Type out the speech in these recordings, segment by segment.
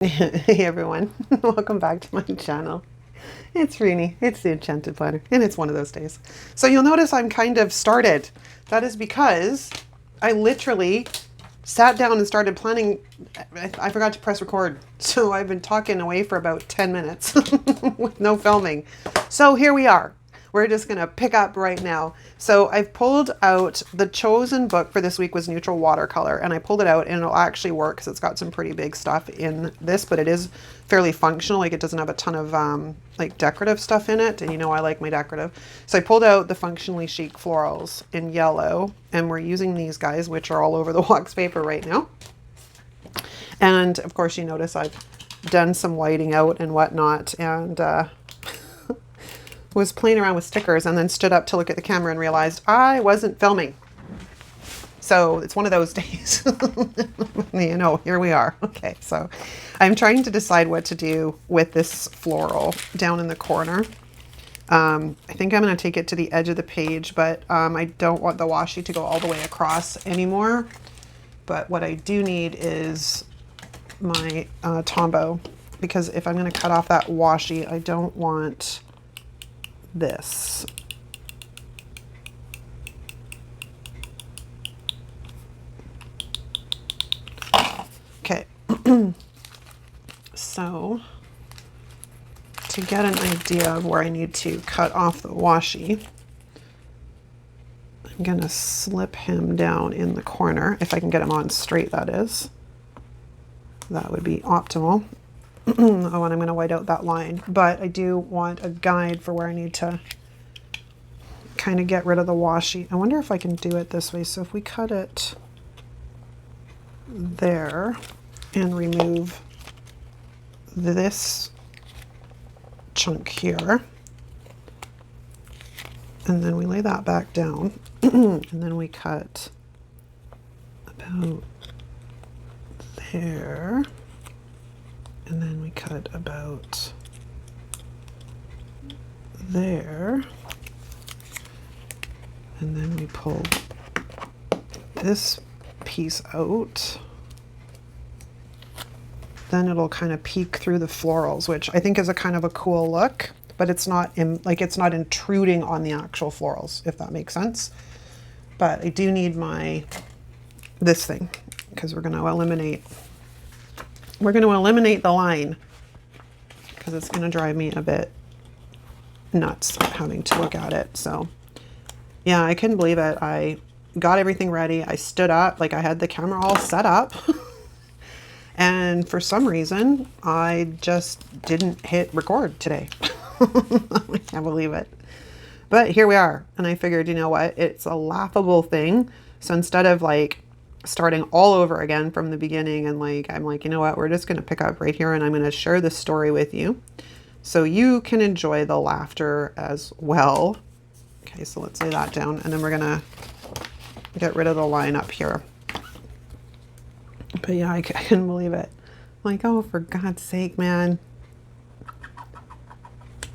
Hey everyone, welcome back to my channel. It's Rini, it's the Enchanted Planner, and it's one of those days. So you'll notice I'm kind of started. That is because I literally sat down and started planning. I forgot to press record, so I've been talking away for about 10 minutes with no filming. So here we are. We're just going to pick up right now. So I've pulled out, the chosen book for this week was Neutral Watercolor, and I pulled it out and it'll actually work because it's got some pretty big stuff in this, but it is fairly functional. Like, it doesn't have a ton of like decorative stuff in it, and you know I like my decorative. So I pulled out the Functionally Chic florals in yellow, and we're using these guys, which are all over the wax paper right now. And of course you notice I've done some whiting out and whatnot, and was playing around with stickers and then stood up to look at the camera and realized I wasn't filming. So it's one of those days. You know, here we are. Okay, so I'm trying to decide what to do with this floral down in the corner. I think I'm going to take it to the edge of the page, but I don't want the washi to go all the way across anymore. But what I do need is my Tombow, because if I'm going to cut off that washi, I don't want this. Okay. So to get an idea of where I need to cut off the washi, I'm going to slip him down in the corner. If I can get him on straight, that is. That would be optimal. Oh, and I'm going to white out that line, but I do want a guide for where I need to kind of get rid of the washi. I wonder if I can do it this way. So if we cut it there and remove this chunk here, and then we lay that back down, and then we cut about there, and then we cut about there, and then we pull this piece out. Then it'll kind of peek through the florals, which I think is a kind of a cool look, but it's not it's not intruding on the actual florals, if that makes sense. But I do need this thing, because we're going to eliminate the line, because it's going to drive me a bit nuts having to look at it. So yeah, I couldn't believe it. I got everything ready. I stood up, like I had the camera all set up. And for some reason, I just didn't hit record today. I can't believe it. But here we are. And I figured, you know what? It's a laughable thing. So instead of like starting all over again from the beginning, and I'm like, you know what? We're just going to pick up right here, and I'm going to share this story with you so you can enjoy the laughter as well. Okay, so let's lay that down, and then we're going to get rid of the line up here. But yeah, I couldn't believe it. Like, oh, for God's sake, man.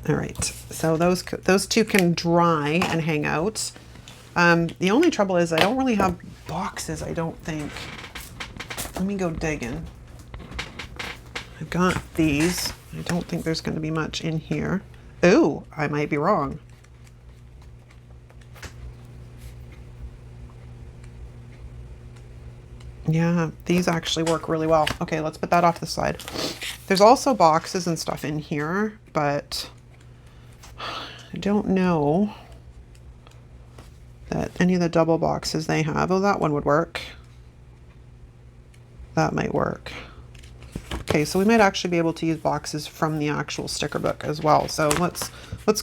All right, so those two can dry and hang out. The only trouble is I don't really have boxes, I don't think. Let me go digging. I've got these. I don't think there's going to be much in here. Ooh, I might be wrong. Yeah, these actually work really well. Okay, let's put that off the side. There's also boxes and stuff in here, but I don't know that any of the double boxes they have. Oh, that one would work. That might work. Okay, so we might actually be able to use boxes from the actual sticker book as well. So let's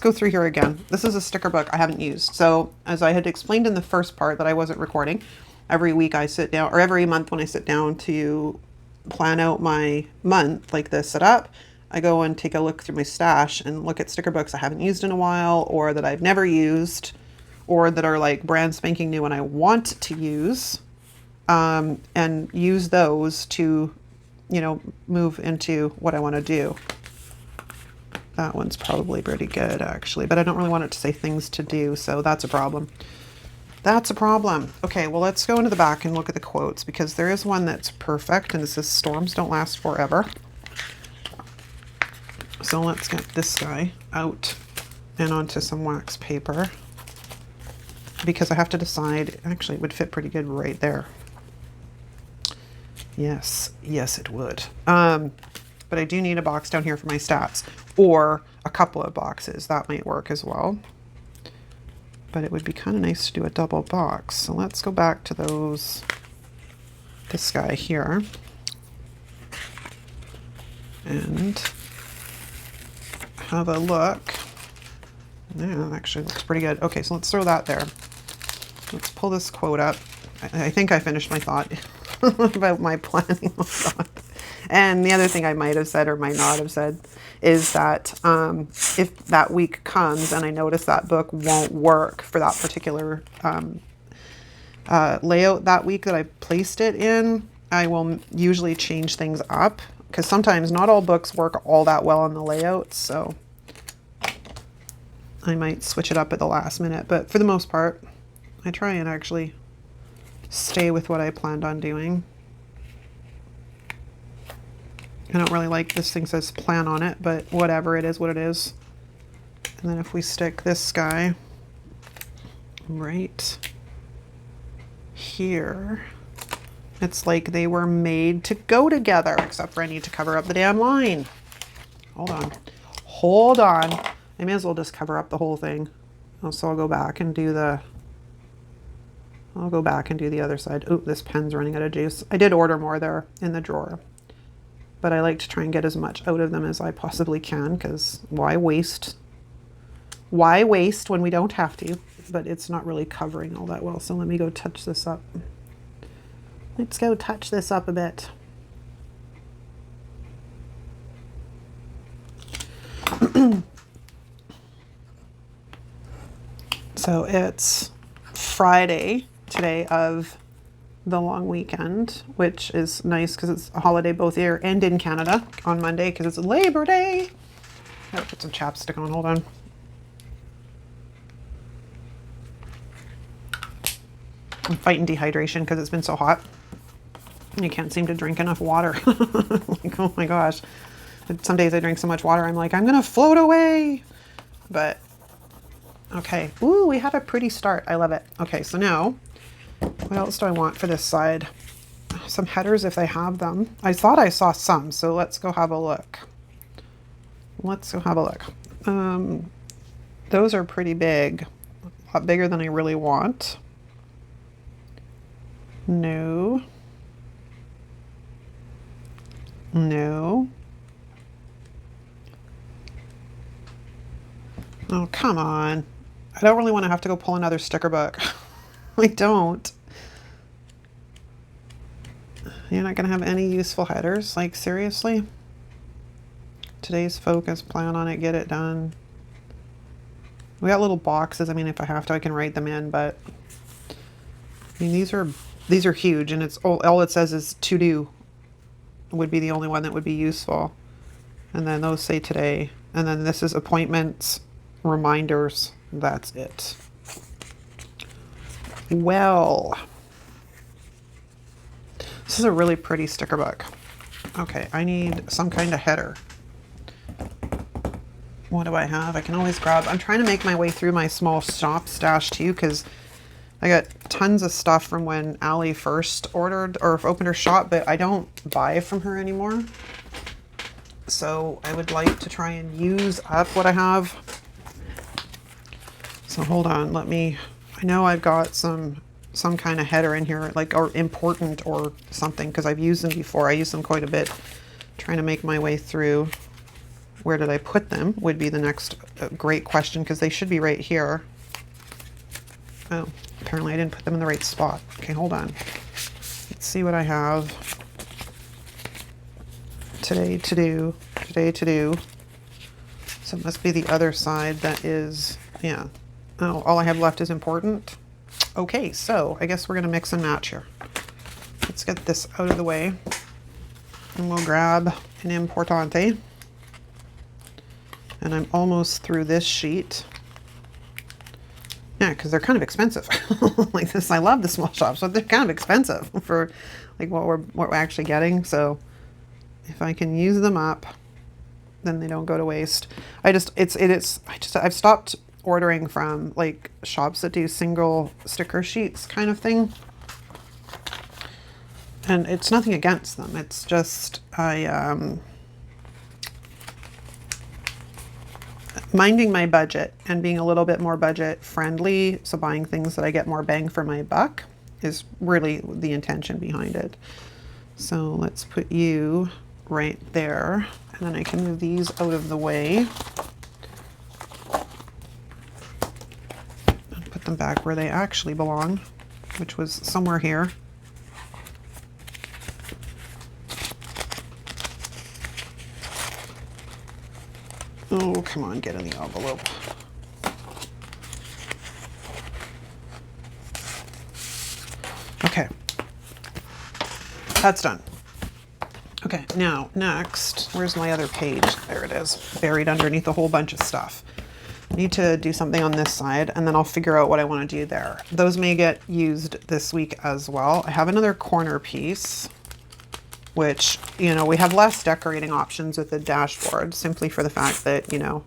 go through here again. This is a sticker book I haven't used. So as I had explained in the first part that I wasn't recording, every week I sit down, or every month when I sit down to plan out my month, like this setup, I go and take a look through my stash and look at sticker books I haven't used in a while, or that I've never used, or that are like brand spanking new and I want to use, and use those to, you know, move into what I want to do. That one's probably pretty good actually, but I don't really want it to say things to do, so that's a problem. That's a problem. Okay, well, let's go into the back and look at the quotes, because there is one that's perfect, and it says storms don't last forever. so let's get this guy out and onto some wax paper, because I have to decide. Actually, it would fit pretty good right there. Yes, yes it would. But I do need a box down here for my stats, or a couple of boxes. That might work as well. But it would be kind of nice to do a double box. So let's go back to this guy here. And have a look. Yeah, that actually looks pretty good. Okay, so let's throw that there. Let's pull this quote up. I think I finished my thought about my planning. And the other thing I might have said or might not have said is that if that week comes and I notice that book won't work for that particular layout that week that I placed it in, I will usually change things up, because sometimes not all books work all that well on the layout, so I might switch it up at the last minute. But for the most part, I try and actually stay with what I planned on doing. I don't really like this thing says plan on it, but whatever, it is what it is. And then if we stick this guy right here, it's like they were made to go together, except for I need to cover up the damn line. Hold on. Hold on. I may as well just cover up the whole thing. So I'll go back and do the other side. Oh, this pen's running out of juice. I did order more there in the drawer, but I like to try and get as much out of them as I possibly can, because why waste? Why waste when we don't have to? But it's not really covering all that well. So let me go touch this up. Let's go touch this up a bit. So it's Friday today of the long weekend, which is nice because it's a holiday both here and in Canada on Monday because it's Labor Day. I gotta put some chapstick on, hold on. I'm fighting dehydration because it's been so hot. You can't seem to drink enough water. Like, oh my gosh. Some days I drink so much water, I'm like, I'm gonna float away. But, okay. Ooh, we have a pretty start. I love it. Okay, so now, what else do I want for this side? Some headers if I have them. I thought I saw some, so let's go have a look. Let's go have a look. Those are pretty big. A lot bigger than I really want. No. No. Oh, come on. I don't really want to have to go pull another sticker book. I don't. You're not going to have any useful headers? Like, seriously? Today's focus, plan on it, get it done. We got little boxes. I mean, if I have to, I can write them in, but I mean, these are huge, and it's all it says is to do would be the only one that would be useful. And then those say today. And then this is appointments, reminders. That's it. Well, this is a really pretty sticker book. Okay, I need some kind of header. What do I have? I can always grab. I'm trying to make my way through my small shop stash too, because I got tons of stuff from when Allie first ordered or opened her shop, but I don't buy from her anymore. So I would like to try and use up what I have. So hold on, I know I've got some kind of header in here, like, or important or something, because I've used them before. I use them quite a bit. Trying to make my way through. Where did I put them would be the next great question, because they should be right here. Oh, apparently I didn't put them in the right spot. Okay, hold on. Let's see what I have. Today to do. Today to do. So it must be the other side that is, yeah. Oh, all I have left is important. Okay, so I guess we're going to mix and match here. Let's get this out of the way. And we'll grab an importante. And I'm almost through this sheet. Yeah, because they're kind of expensive. Like this, I love the small shops, but they're kind of expensive for like what we're actually getting. So if I can use them up, then they don't go to waste. I've stopped ordering from like shops that do single sticker sheets kind of thing. And it's nothing against them. It's just, minding my budget and being a little bit more budget friendly. So buying things that I get more bang for my buck is really the intention behind it. So let's put you right there. And then I can move these out of the way. And put them back where they actually belong, which was somewhere here. Oh, come on, get in the envelope. Okay, that's done. Okay, now next, where's my other page? There it is, buried underneath a whole bunch of stuff. I need to do something on this side, and then I'll figure out what I want to do there. Those may get used this week as well. I have another corner piece, which, you know, we have less decorating options with the dashboard simply for the fact that, you know,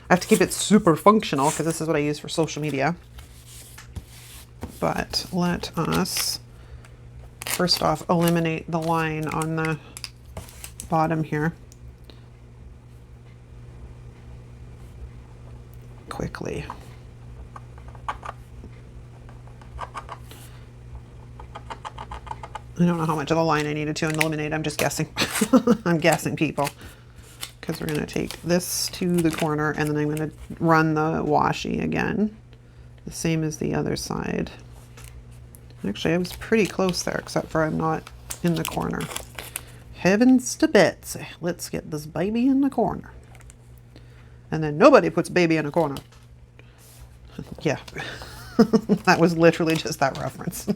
I have to keep it super functional because this is what I use for social media. But let us first off eliminate the line on the bottom here quickly. I don't know how much of the line I needed to eliminate. I'm just guessing. I'm guessing, people. Because we're going to take this to the corner and then I'm going to run the washi again. The same as the other side. Actually, I was pretty close there, except for I'm not in the corner. Heavens to Betsy. Let's get this baby in the corner. And then nobody puts baby in a corner. Yeah. That was literally just that reference.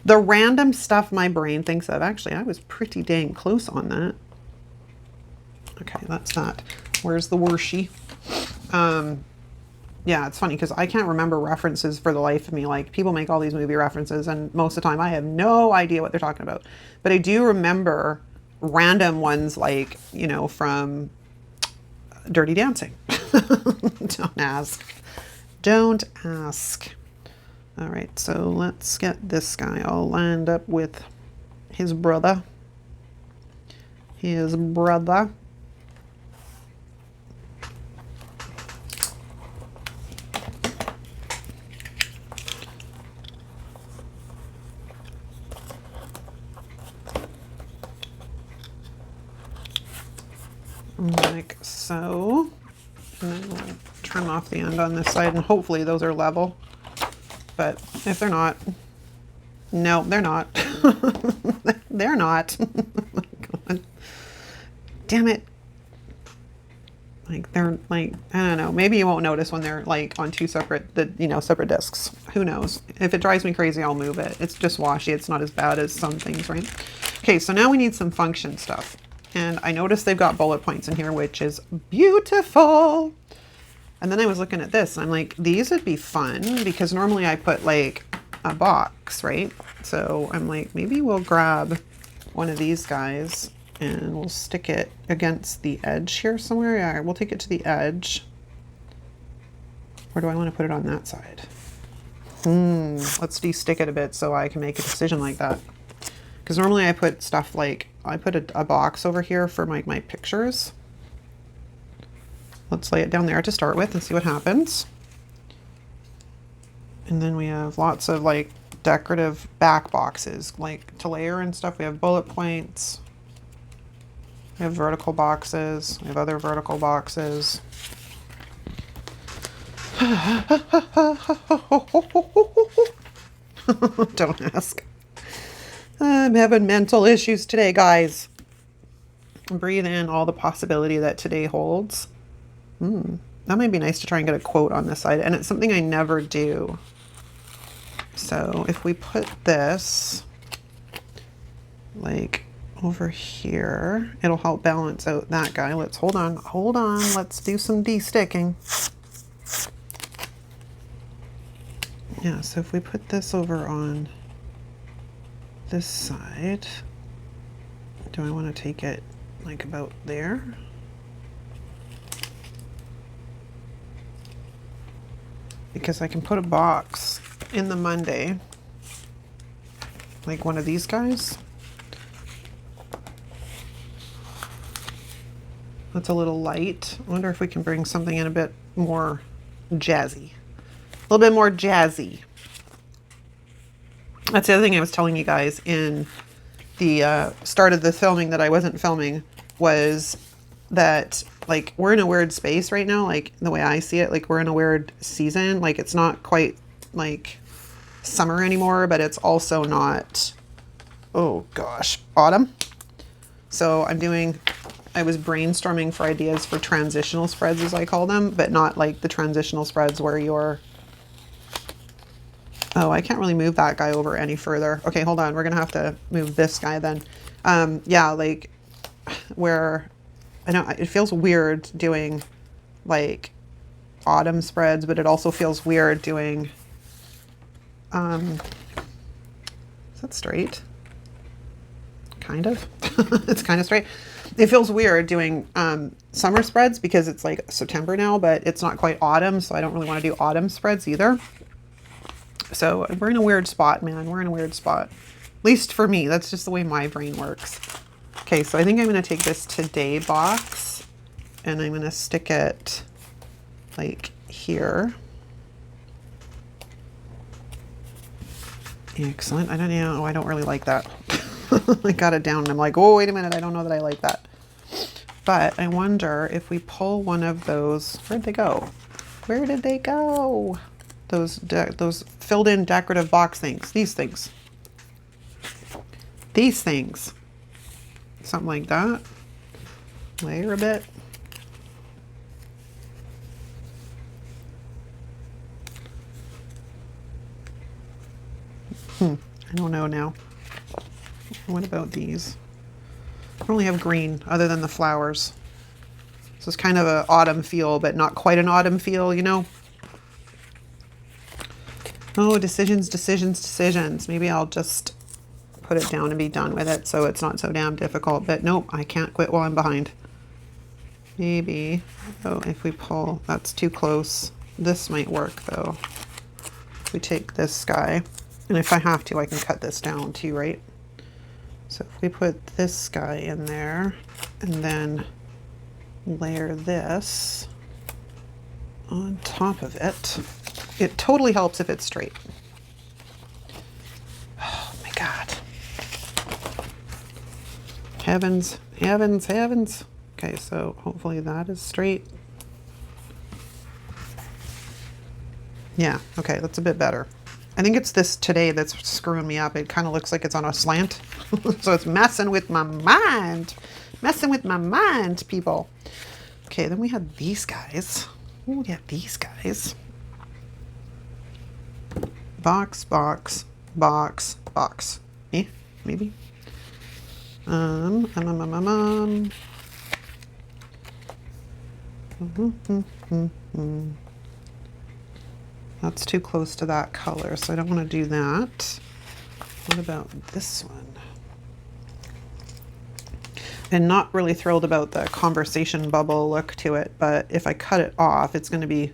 The random stuff my brain thinks of. Actually, I was pretty dang close on that. Okay, that's that. Where's the washi? Yeah, it's funny because I can't remember references for the life of me. Like, people make all these movie references and most of the time I have no idea what they're talking about. But I do remember random ones like, you know, from Dirty Dancing. Don't ask. Don't ask. All right, so let's get this guy all lined up with his brother. His brother. Like so. And then we'll trim off the end on this side, and hopefully those are level. But if they're not, no, they're not. They're not. Oh my God. Damn it. Like, they're like, I don't know. Maybe you won't notice when they're like on two separate, separate discs. Who knows? If it drives me crazy, I'll move it. It's just washi. It's not as bad as some things, right? Okay, so now we need some function stuff. And I noticed they've got bullet points in here, which is beautiful. And then I was looking at this. I'm like, these would be fun because normally I put like a box, right? So I'm like, maybe we'll grab one of these guys and we'll stick it against the edge here somewhere. Yeah, we'll take it to the edge. Or do I want to put it on that side? Let's de-stick it a bit so I can make a decision like that. Because normally I put stuff like, I put a box over here for my pictures. Let's lay it down there to start with and see what happens. And then we have lots of like decorative back boxes, like to layer and stuff. We have bullet points. We have vertical boxes. We have other vertical boxes. Don't ask. I'm having mental issues today, guys. Breathe in all the possibility that today holds. That might be nice to try and get a quote on this side, and it's something I never do. So if we put this like over here, it'll help balance out that guy. Let's hold on. Let's do some de-sticking. Yeah, so if we put this over on this side, do I want to take it like about there? because I can put a box in the Monday, like one of these guys. That's a little light. I wonder if we can bring something in a bit more jazzy. A little bit more jazzy. That's the other thing I was telling you guys in the start of the filming that I wasn't filming, was that like we're in a weird space right now, like the way I see it, like we're in a weird season. Like it's not quite like summer anymore, but it's also not, oh gosh, autumn. So I was brainstorming for ideas for transitional spreads, as I call them, but not like the transitional spreads where you're, oh, I can't really move that guy over any further. Okay, hold on. We're going to have to move this guy then. Yeah, like where, I know it feels weird doing like autumn spreads, but it also feels weird doing, is that straight? Kind of. It's kind of straight. It feels weird doing summer spreads because it's like September now, but it's not quite autumn, so I don't really want to do autumn spreads either. So we're in a weird spot, man. We're in a weird spot. At least for me. That's just the way my brain works. Okay, so I think I'm going to take this Today box and I'm going to stick it like here. Excellent. I don't know. I don't really like that. I got it down and I'm like, oh, wait a minute. I don't know that I like that. But I wonder if we pull one of those, where'd they go? Where did they go? Those filled in decorative box things, these things, something like that. Layer a bit. I don't know now. What about these? I don't really have green other than the flowers. So it's kind of an autumn feel, but not quite an autumn feel, you know? Oh, decisions, decisions, decisions. Maybe I'll just put it down and be done with it so it's not so damn difficult. But nope, I can't quit while I'm behind. Maybe, oh, if we pull, that's too close. This might work though. If we take this guy, and if I have to, I can cut this down too, right? So if we put this guy in there and then layer this on top of it, it totally helps if it's straight. Oh my God. Heavens, heavens, heavens. Okay, so hopefully that is straight. Yeah, okay, that's a bit better. I think it's this Today that's screwing me up. It kind of looks like it's on a slant. So it's messing with my mind. Messing with my mind, people. Okay, then we had these guys. Oh, yeah, these guys. Box, box, box, box. Eh, maybe. That's too close to that color, so I don't want to do that. What about this one? And not really thrilled about the conversation bubble look to it, but if I cut it off, it's going to be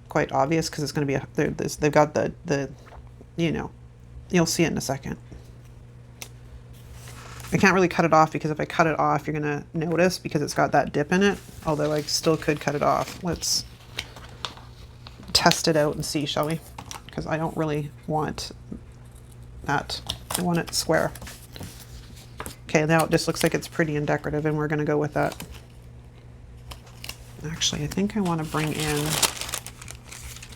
quite obvious because it's going to be, they've got the, you know, you'll see it in a second. I can't really cut it off because if I cut it off, you're going to notice because it's got that dip in it, although I still could cut it off. Let's test it out and see, shall we? Because I don't really want that. I want it square. Okay, now it just looks like it's pretty and decorative, and we're going to go with that. Actually, I think I want to bring in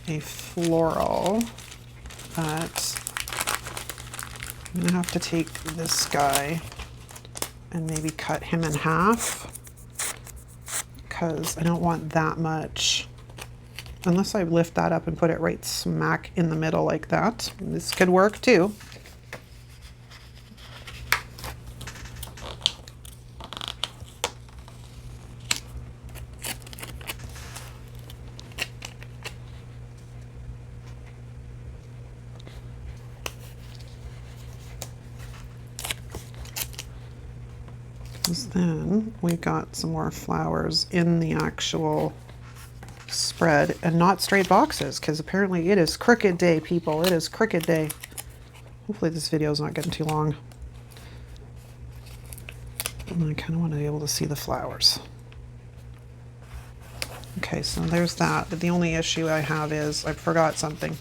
a floral, but I'm going to have to take this guy and maybe cut him in half because I don't want that much. Unless I lift that up and put it right smack in the middle like that. This could work too. Then we got some more flowers in the actual spread and not straight boxes, because apparently it is crooked day, people. It is crooked day. Hopefully this video is not getting too long. And I kind of want to be able to see the flowers. Okay, so there's that. But the only issue I have is I forgot something.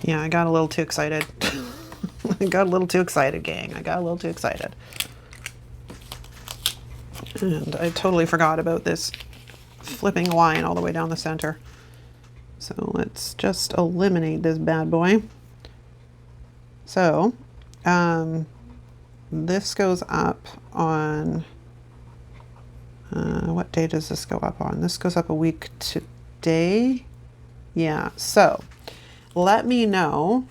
Yeah, I got a little too excited. I got a little too excited, gang. I got a little too excited. And I totally forgot about this flipping line all the way down the center. So let's just eliminate this bad boy. So this goes up on, what day does this go up on? This goes up a week today. Yeah, so let me know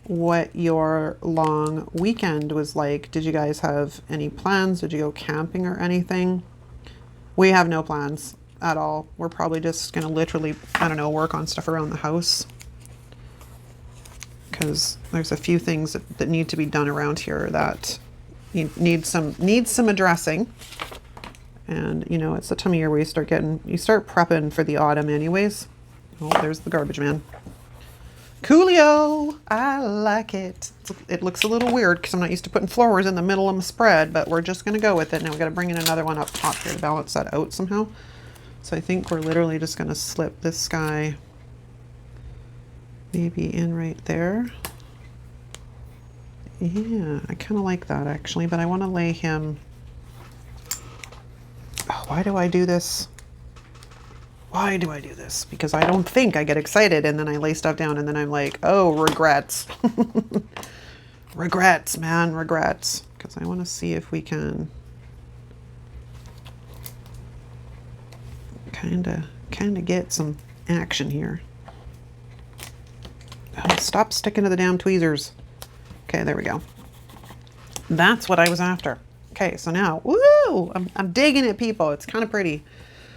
what your long weekend was like. Did you guys have any plans? Did you go camping or anything? We have no plans at all. We're probably just gonna literally, I don't know, work on stuff around the house, because there's a few things that need to be done around here that need some addressing. And you know, it's the time of year where you start prepping for the autumn anyways. Oh, there's the garbage man. Coolio, I like it. It looks a little weird because I'm not used to putting flowers in the middle of my spread, but we're just gonna go with it. Now we gotta bring in another one up top here to balance that out somehow. So I think we're literally just gonna slip this guy maybe in right there. Yeah, I kind of like that actually, but I want to lay him. Oh, why do I do this? Why do I do this? Because I don't think I get excited and then I lay stuff down and then I'm like, oh, regrets. Regrets, man, regrets. Because I want to see if we can kind of get some action here. Oh, stop sticking to the damn tweezers. Okay, there we go. That's what I was after. Okay, so now, woo! I'm digging it, people. It's kind of pretty.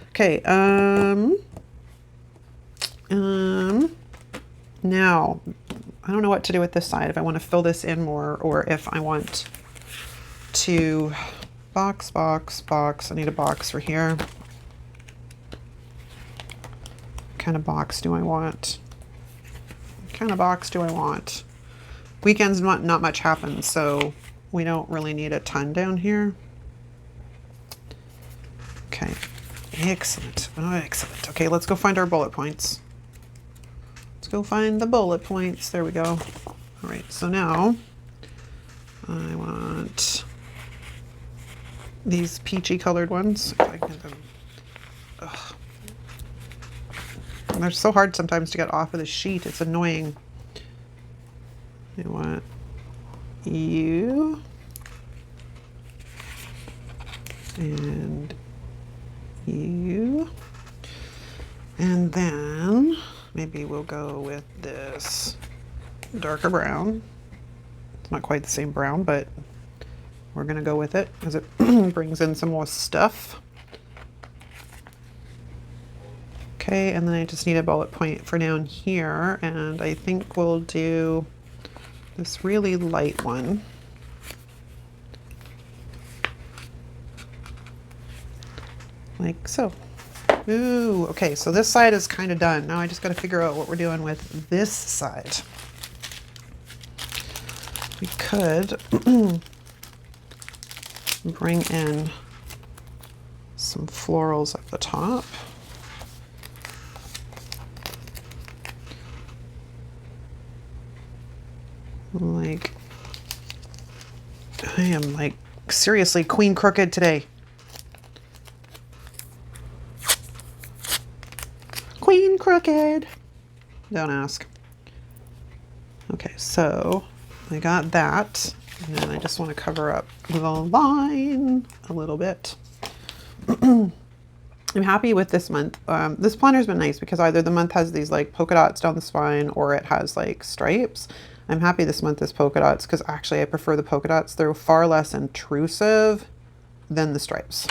Okay, now, I don't know what to do with this side, if I want to fill this in more or if I want to box. I need a box for here. What kind of box do I want? What kind of box do I want? Weekends, not much happens, so we don't really need a ton down here. Okay. Excellent. Oh, excellent. Okay, let's go find our bullet points. Let's go find the bullet points. There we go. All right, so now I want these peachy colored ones. If I can get them. Ugh. And they're so hard sometimes to get off of the sheet. It's annoying. I want you and you, and then maybe we'll go with this darker brown. It's not quite the same brown, but we're gonna go with it as it brings in some more stuff. Okay, and then I just need a bullet point for down here, and I think we'll do this really light one. Like so. Ooh, okay, so this side is kind of done. Now I just got to figure out what we're doing with this side. We could bring in some florals at the top. Like, I am like seriously Queen Crooked today. Queen Crooked. Don't ask. Okay, so I got that. And then I just want to cover up the line a little bit. I'm happy with this month. This planner's been nice because either the month has these like polka dots down the spine or it has like stripes. I'm happy this month is polka dots because actually I prefer the polka dots. They're far less intrusive than the stripes.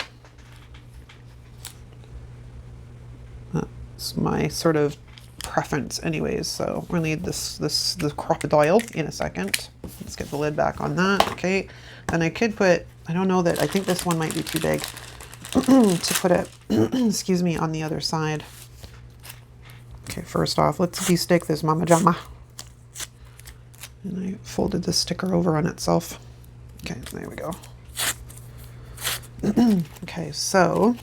It's my sort of preference anyways. So we'll need the crocodile in a second. Let's get the lid back on that. Okay. And I could put, I don't know that, I think this one might be too big to put it, excuse me, on the other side. Okay, first off, let's de-stick this mama jama. And I folded the sticker over on itself. Okay, there we go. Okay, so,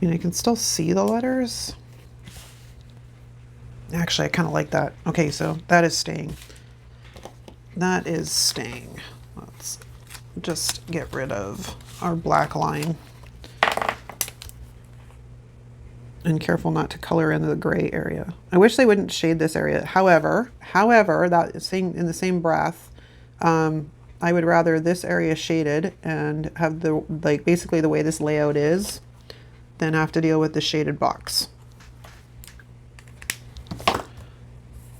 I can still see the letters. Actually, I kind of like that. Okay, so that is staying. That is staying. Let's just get rid of our black line. And careful not to color in the gray area. I wish they wouldn't shade this area. However, that is saying in the same breath, I would rather this area shaded and have the, like, basically the way this layout is, than have to deal with the shaded box.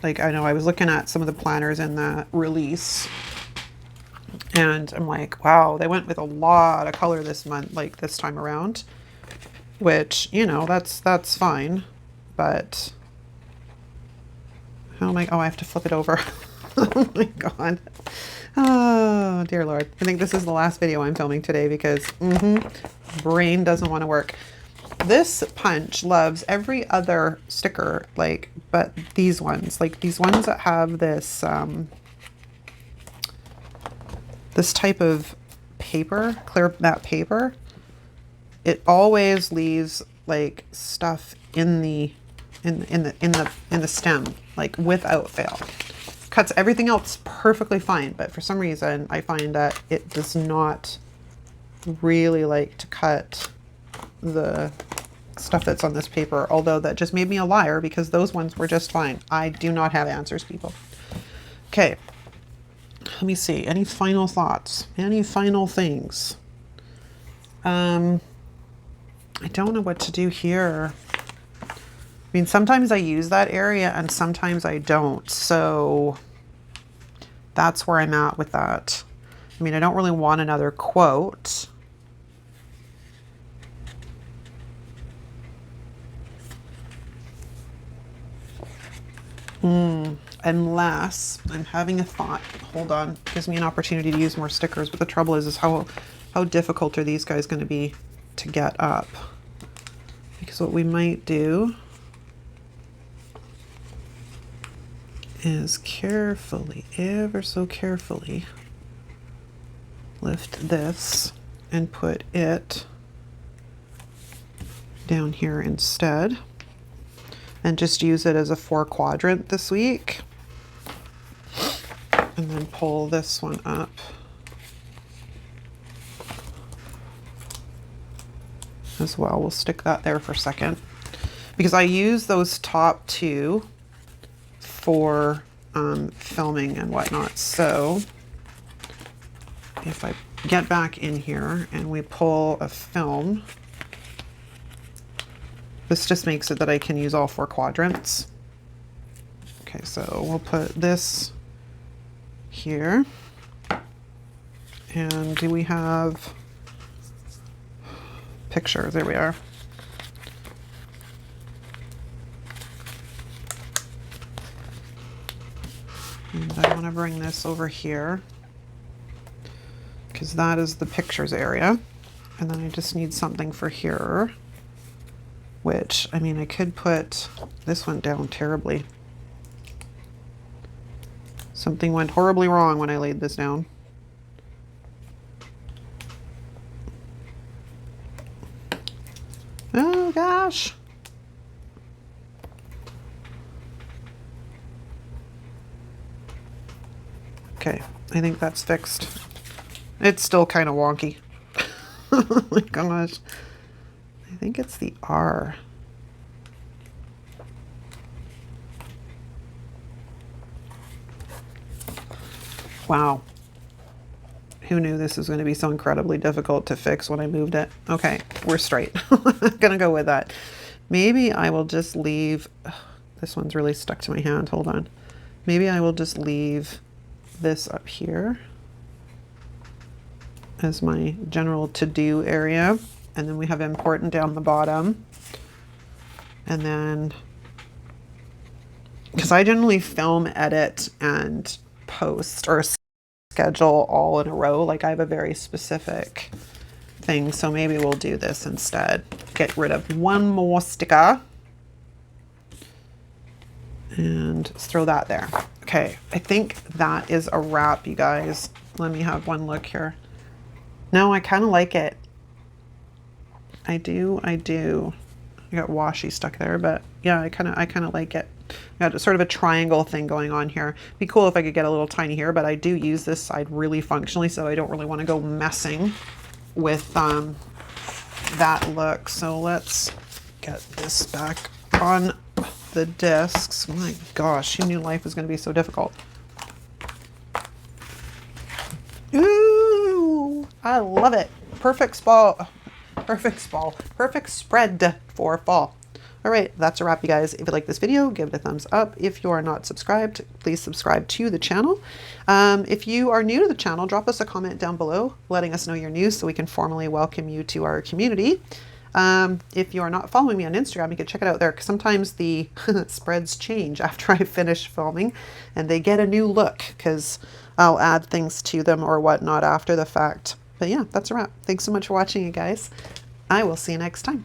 Like, I know I was looking at some of the planners in that release, and I'm like, wow, they went with a lot of color this month, like this time around. Which, that's fine, but how am I, oh, I have to flip it over. Oh my God. Oh, dear Lord. I think this is the last video I'm filming today because, brain doesn't want to work. This punch loves every other sticker, like, but these ones, like these ones that have this, this type of paper, clear matte paper, it always leaves like stuff in the stem, like without fail. Cuts everything else perfectly fine, but for some reason I find that it does not really like to cut the stuff that's on this paper, although that just made me a liar because those ones were just fine. I do not have answers, people. Okay, let me see. Any final thoughts? Any final things? I don't know what to do here. I mean, sometimes I use that area and sometimes I don't. So that's where I'm at with that. I mean, I don't really want another quote. Unless I'm having a thought. Hold on. Gives me an opportunity to use more stickers. But the trouble is how difficult are these guys going to be to get up? Because what we might do is carefully, ever so carefully, lift this and put it down here instead, and just use it as a 4-quadrant this week, and then pull this one up. As well. We'll stick that there for a second because I use those top two for filming and whatnot. So if I get back in here and we pull a film, this just makes it that I can use all 4 quadrants. Okay, so we'll put this here. And do we have pictures? There we are. And I want to bring this over here because that is the pictures area. And then I just need something for here, which, I mean, I could put this one down terribly. Something went horribly wrong when I laid this down. Oh gosh. Okay, I think that's fixed. It's still kind of wonky. Oh my gosh. I think it's the R. Wow. Who knew this was going to be so incredibly difficult to fix when I moved it? Okay, we're straight. I'm going to go with that. Maybe I will just leave... Ugh, this one's really stuck to my hand. Hold on. Maybe I will just leave this up here as my general to-do area. And then we have important down the bottom. And then, because I generally film, edit, and post or schedule all in a row. Like I have a very specific thing. So maybe we'll do this instead. Get rid of one more sticker. And throw that there. Okay, I think that is a wrap, you guys. Let me have one look here. No, I kind of like it. I do. I got washi stuck there, but yeah, I kind of like it. Got sort of a triangle thing going on here. Be cool if I could get a little tiny here, but I do use this side really functionally, so I don't really want to go messing with that look. So let's get this back on the discs. My gosh, who knew life was going to be so difficult? Ooh, I love it. Perfect spread for fall. All right, that's a wrap, you guys. If you like this video, give it a thumbs up. If you are not subscribed, please subscribe to the channel. If you are new to the channel, drop us a comment down below letting us know you're new so we can formally welcome you to our community. If you are not following me on Instagram, you can check it out there, because sometimes the spreads change after I finish filming and they get a new look because I'll add things to them or whatnot after the fact. But yeah, that's a wrap. Thanks so much for watching, you guys. I will see you next time.